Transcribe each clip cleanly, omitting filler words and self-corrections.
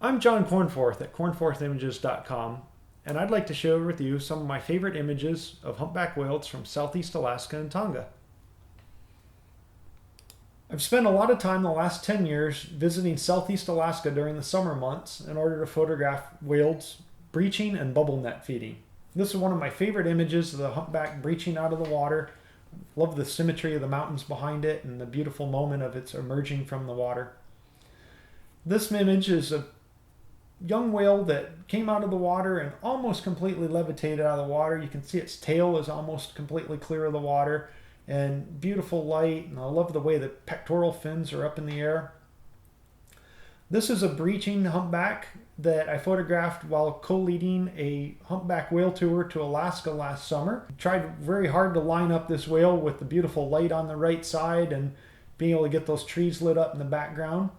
I'm John Cornforth at cornforthimages.com, and I'd like to share with you some of my favorite images of humpback whales from Southeast Alaska and Tonga. I've spent a lot of time the last 10 years visiting Southeast Alaska during the summer months in order to photograph whales breaching and bubble net feeding. This is one of my favorite images of the humpback breaching out of the water. Love the symmetry of the mountains behind it and the beautiful moment of its emerging from the water. This image is a young whale that came out of the water and almost completely levitated out of the water. You can see its tail is almost completely clear of the water, and beautiful light, and I love the way the pectoral fins are up in the air. This is a breaching humpback that I photographed while co-leading a humpback whale tour to Alaska last summer. Tried very hard to line up this whale with the beautiful light on the right side and being able to get those trees lit up in the background.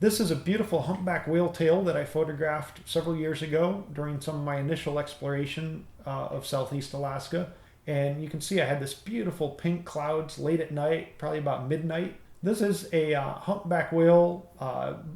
This is a beautiful humpback whale tail that I photographed several years ago during some of my initial exploration of Southeast Alaska. And you can see I had this beautiful pink clouds late at night, probably about midnight. This is a humpback whale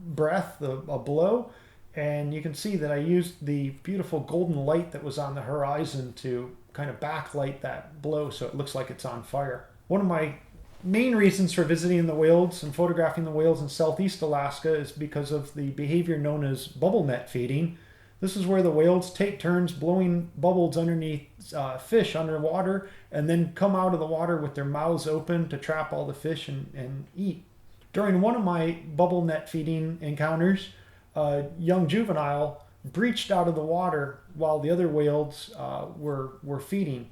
breath, a blow. And you can see that I used the beautiful golden light that was on the horizon to kind of backlight that blow so it looks like it's on fire. One of my main reasons for visiting the whales and photographing the whales in Southeast Alaska is because of the behavior known as bubble net feeding. This is where the whales take turns blowing bubbles underneath fish underwater and then come out of the water with their mouths open to trap all the fish and eat. During one of my bubble net feeding encounters, a young juvenile breached out of the water while the other whales were feeding.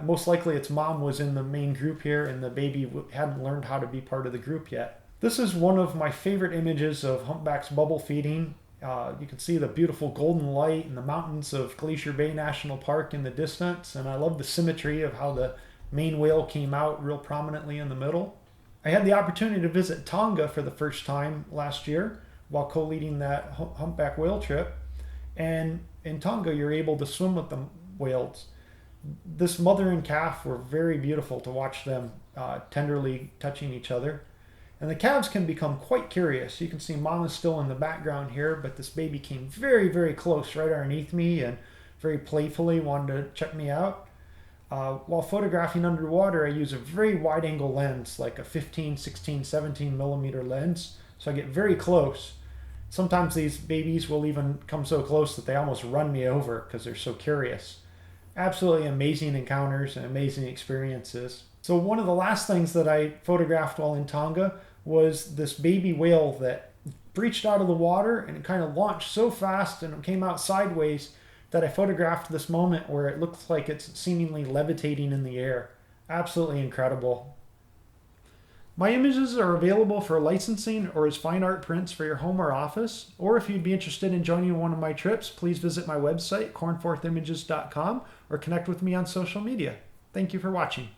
Most likely its mom was in the main group here and the baby hadn't learned how to be part of the group yet. This is one of my favorite images of humpbacks bubble feeding. You can see the beautiful golden light and the mountains of Glacier Bay National Park in the distance, and I love the symmetry of how the main whale came out real prominently in the middle. I had the opportunity to visit Tonga for the first time last year while co-leading that humpback whale trip, and in Tonga you're able to swim with the whales. This mother and calf were very beautiful to watch them tenderly touching each other. And the calves can become quite curious. You can see mama's still in the background here, but this baby came very, very close right underneath me and very playfully wanted to check me out. While photographing underwater, I use a very wide angle lens, like a 15, 16, 17 millimeter lens. So I get very close. Sometimes these babies will even come so close that they almost run me over because they're so curious. Absolutely amazing encounters and amazing experiences. So one of the last things that I photographed while in Tonga was this baby whale that breached out of the water and it kind of launched so fast and it came out sideways that I photographed this moment where it looks like it's seemingly levitating in the air. Absolutely incredible. My images are available for licensing or as fine art prints for your home or office. Or if you'd be interested in joining one of my trips, please visit my website, cornforthimages.com, or connect with me on social media. Thank you for watching.